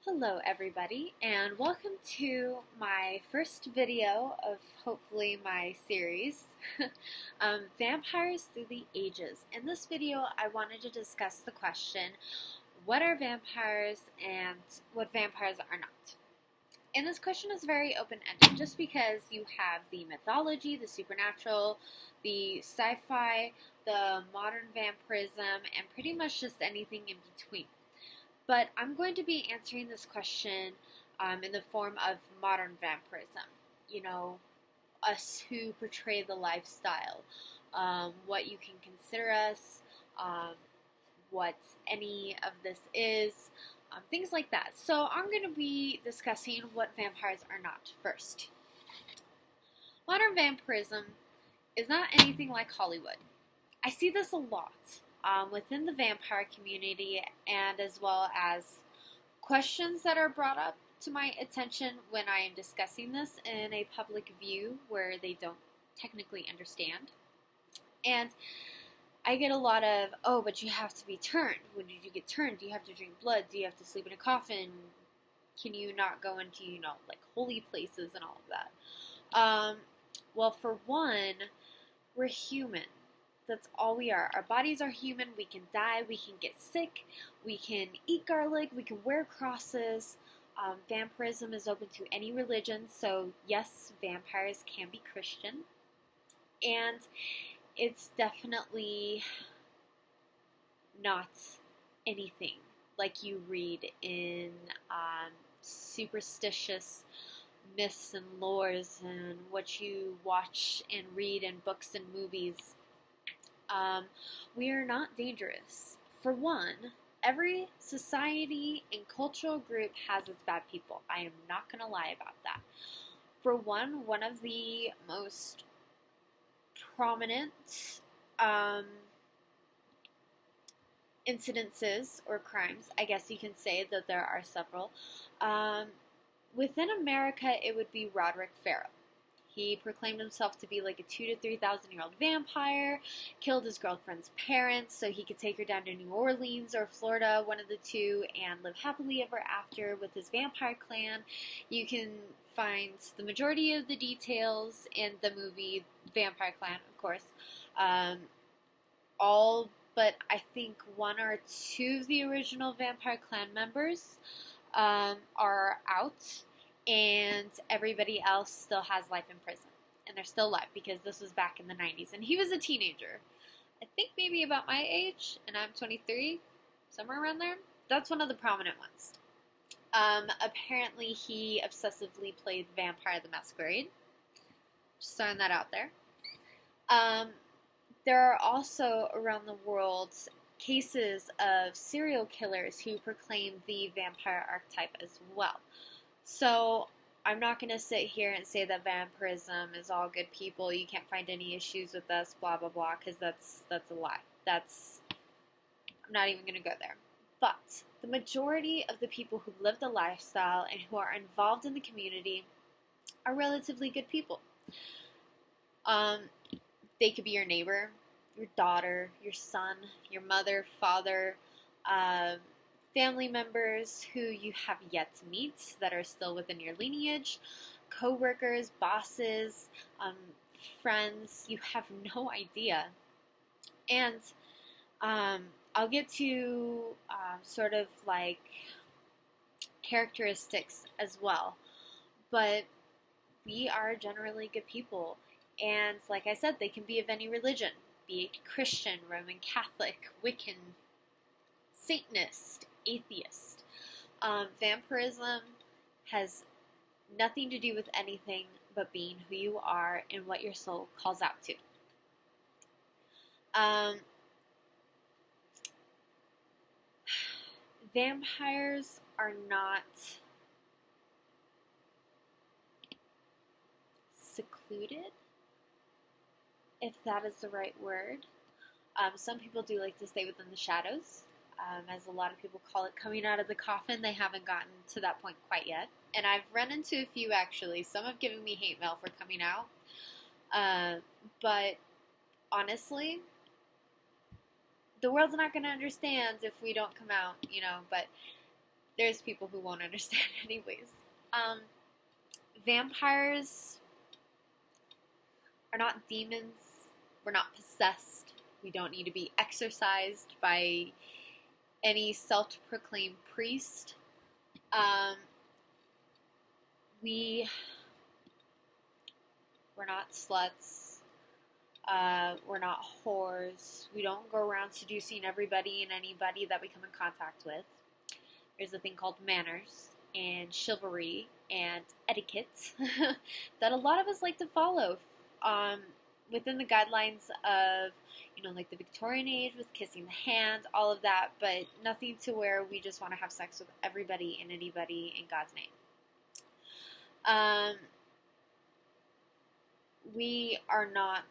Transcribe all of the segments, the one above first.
Hello everybody, and welcome to my first video of hopefully my series, Vampires Through the Ages. In this video, I wanted to discuss the question, what are vampires and what vampires are not? And this question is very open-ended, just because you have the mythology, the supernatural, the sci-fi, the modern vampirism, and pretty much just anything in between. But I'm going to be answering this question in the form of modern vampirism. You know, us who portray the lifestyle, what you can consider us, what any of this is, things like that. So I'm going to be discussing what vampires are not first. Modern vampirism is not anything like Hollywood. I see this a lot. Within the vampire community, and as well as questions that are brought up to my attention when I am discussing this in a public view where they don't technically understand. And I get a lot of, oh, but you have to be turned. When did you get turned? Do you have to drink blood? Do you have to sleep in a coffin? Can you not go into, like holy places and all of that? Well, for one, we're human. That's all we are. Our bodies are human. We can die. We can get sick. We can eat garlic. We can wear crosses. Vampirism is open to any religion. So yes, vampires can be Christian. And it's definitely not anything like you read in superstitious myths and lores and what you watch and read in books and movies. We are not dangerous. For one, every society and cultural group has its bad people. I am not going to lie about that. For one of the most prominent incidences or crimes, I guess you can say that there are several, within America it would be Roderick Pharaoh. He proclaimed himself to be like a 2,000 to 3,000 year old vampire, killed his girlfriend's parents so he could take her down to New Orleans or Florida, one of the two, and live happily ever after with his vampire clan. You can find the majority of the details in the movie Vampire Clan, of course. All but I think one or two of the original Vampire Clan members are out. And everybody else still has life in prison. And they're still alive because this was back in the 90s. And he was a teenager. I think maybe about my age, and I'm 23, somewhere around there. That's one of the prominent ones. Apparently he obsessively played Vampire the Masquerade. Just throwing that out there. There are also around the world cases of serial killers who proclaim the vampire archetype as well. So I'm not going to sit here and say that vampirism is all good people. You can't find any issues with us, blah, blah, blah, because that's a lie. I'm not even going to go there. But the majority of the people who live the lifestyle and who are involved in the community are relatively good people. They could be your neighbor, your daughter, your son, your mother, father, family members who you have yet to meet that are still within your lineage, co-workers, bosses, friends, you have no idea. And I'll get to sort of like characteristics as well. But we are generally good people. And like I said, they can be of any religion, be it Christian, Roman Catholic, Wiccan, Satanist, atheist. Vampirism has nothing to do with anything but being who you are and what your soul calls out to. Vampires are not secluded, if that is the right word. Some people do like to stay within the shadows. As a lot of people call it, coming out of the coffin. They haven't gotten to that point quite yet. And I've run into a few, actually. Some have given me hate mail for coming out. But honestly, the world's not going to understand if we don't come out, but there's people who won't understand anyways. Vampires are not demons. We're not possessed. We don't need to be exorcised by any self-proclaimed priest. We're not sluts. We're not whores. We don't go around seducing everybody and anybody that we come in contact with. There's a thing called manners and chivalry and etiquette that a lot of us like to follow within the guidelines of, like the Victorian age with kissing the hand, all of that, but nothing to where we just want to have sex with everybody and anybody in God's name. We are not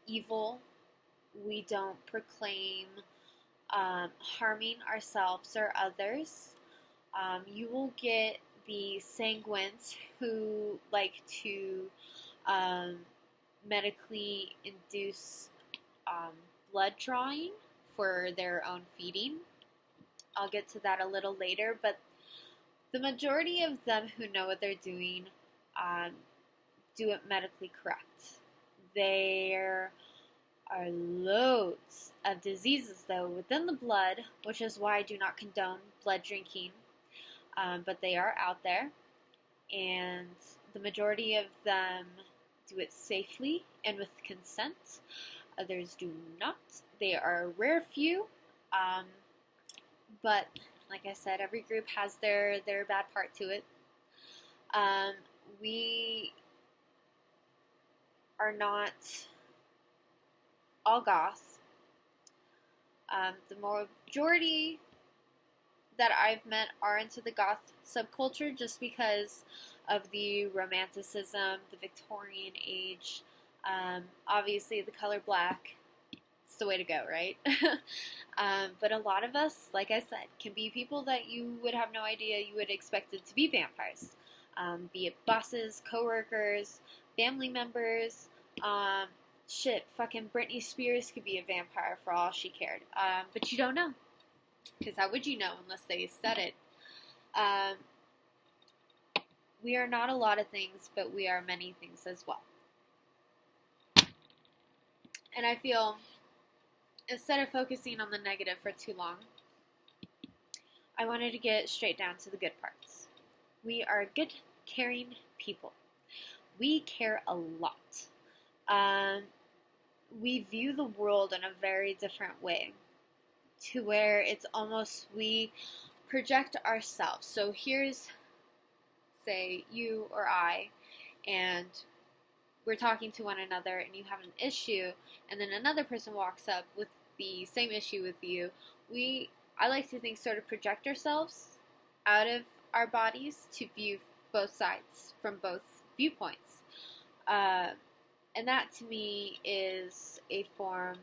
evil. We don't proclaim harming ourselves or others. You will get the sanguines who like to medically induce blood drawing for their own feeding. I'll get to that a little later, but the majority of them who know what they're doing do it medically correct. There are loads of diseases, though, within the blood, which is why I do not condone blood drinking, but they are out there, and the majority of them do it safely and with consent. Others do not. They are a rare few, but like I said, every group has their bad part to it. We are not all goth. The majority that I've met are into the goth subculture just because of the romanticism, the Victorian age, obviously the color black. It's the way to go, right? But a lot of us, like I said, can be people that you would have no idea you would expect it to be vampires. Be it bosses, co-workers, family members, fucking Britney Spears could be a vampire for all she cared. But you don't know. Because how would you know unless they said it? We are not a lot of things, but we are many things as well. And I feel, instead of focusing on the negative for too long, I wanted to get straight down to the good parts. We are good, caring people. We care a lot. We view the world in a very different way, to where it's almost we project ourselves. So here's, say, you or I, and we're talking to one another, and you have an issue, and then another person walks up with the same issue with you. I like to think, sort of project ourselves out of our bodies to view both sides from both viewpoints. And that to me is a form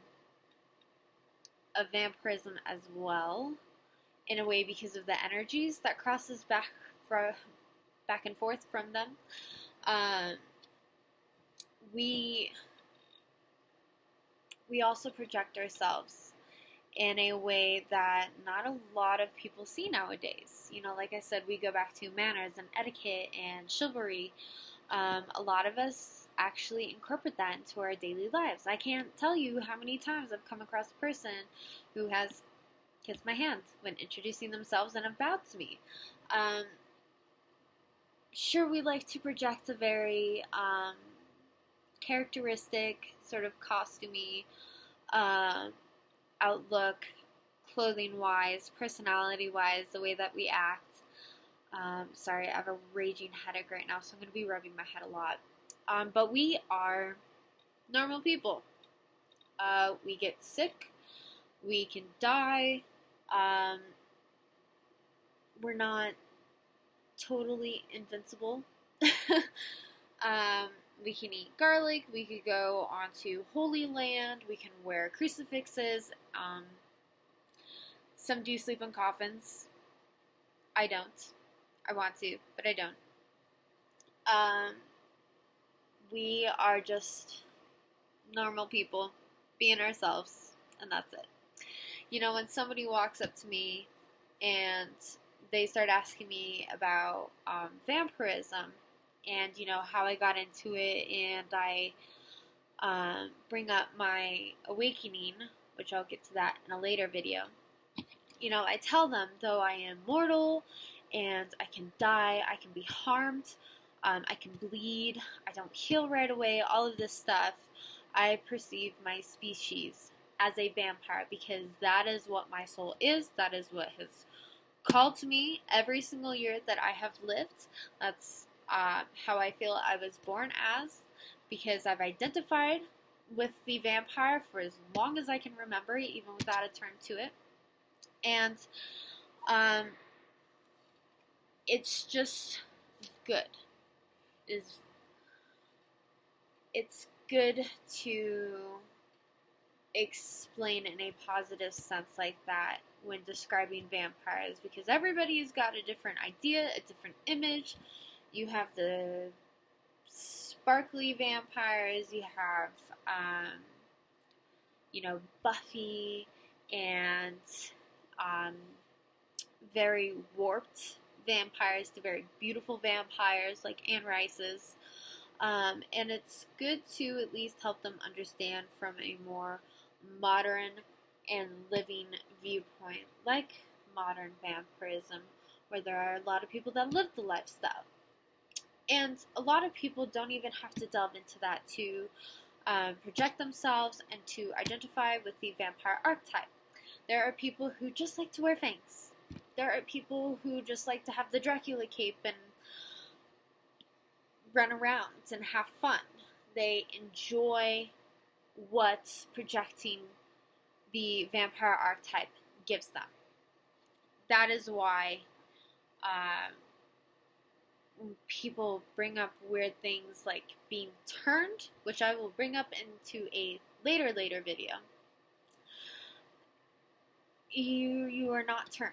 of vampirism as well, in a way, because of the energies that crosses back and forth from them. We also project ourselves in a way that not a lot of people see nowadays. Like I said, we go back to manners and etiquette and chivalry. A lot of us actually incorporate that into our daily lives. I can't tell you how many times I've come across a person who has kissed my hand when introducing themselves and have bowed to me. Sure, we like to project a very characteristic, sort of costumey outlook, clothing-wise, personality-wise, the way that we act. Sorry, I have a raging headache right now, so I'm going to be rubbing my head a lot. But we are normal people. We get sick. We can die. We're not totally invincible. We can eat garlic. We could go onto Holy Land. We can wear crucifixes. Some do sleep in coffins. I don't. I want to, but I don't. We are just normal people being ourselves, and that's it. When somebody walks up to me and they started asking me about vampirism and, you know, how I got into it, and I bring up my awakening, which I'll get to that in a later video. You know, I tell them, though I am mortal and I can die, I can be harmed, I can bleed, I don't heal right away, all of this stuff, I perceive my species as a vampire because that is what my soul is, that is what has called to me every single year that I have lived. That's how I feel I was born as, because I've identified with the vampire for as long as I can remember, even without a term to it. And it's just good. It's good to explain in a positive sense like that when describing vampires, because everybody's got a different idea, a different image. You have the sparkly vampires, you have you know, Buffy, and very warped vampires to very beautiful vampires like Anne Rice's. And it's good to at least help them understand from a more modern and living viewpoint, like modern vampirism, where there are a lot of people that live the lifestyle. And a lot of people don't even have to delve into that to project themselves and to identify with the vampire archetype. There are people who just like to wear fangs. There are people who just like to have the Dracula cape and run around and have fun. They enjoy what projecting the vampire archetype gives them. That is why when people bring up weird things like being turned, which I will bring up into a later video, you are not turned.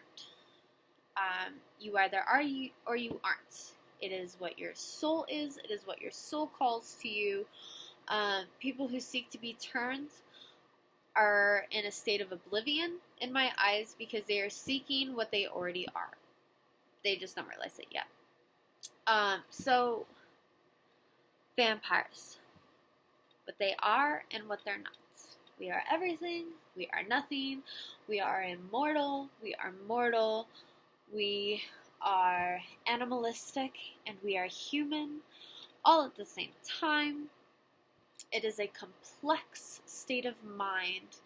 You either are or you aren't. It is what your soul is. It is what your soul calls to you. People who seek to be turned are in a state of oblivion in my eyes because they are seeking what they already are. They just don't realize it yet. So, vampires. What they are and what they're not. We are everything. We are nothing. We are immortal. We are mortal. We are animalistic and we are human all at the same time. It is a complex state of mind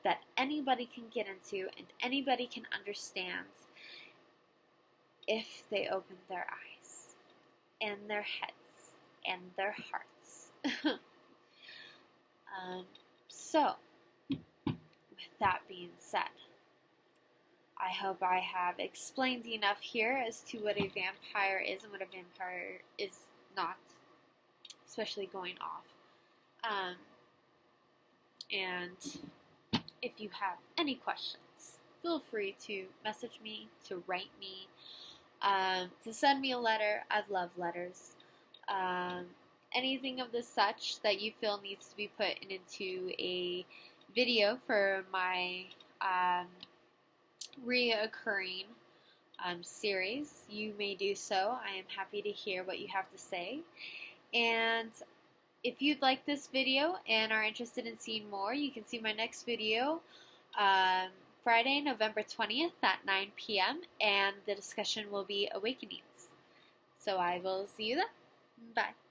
that anybody can get into and anybody can understand if they open their eyes and their heads and their hearts. So, with that being said, I hope I have explained enough here as to what a vampire is and what a vampire is not, especially going off. And if you have any questions, feel free to message me, to write me, to send me a letter. I love letters. Anything of the such that you feel needs to be put into a video for my reoccurring series, you may do so. I am happy to hear what you have to say. And if you'd like this video and are interested in seeing more, you can see my next video Friday, November 20th at 9 p.m. and the discussion will be Awakenings. So I will see you then. Bye.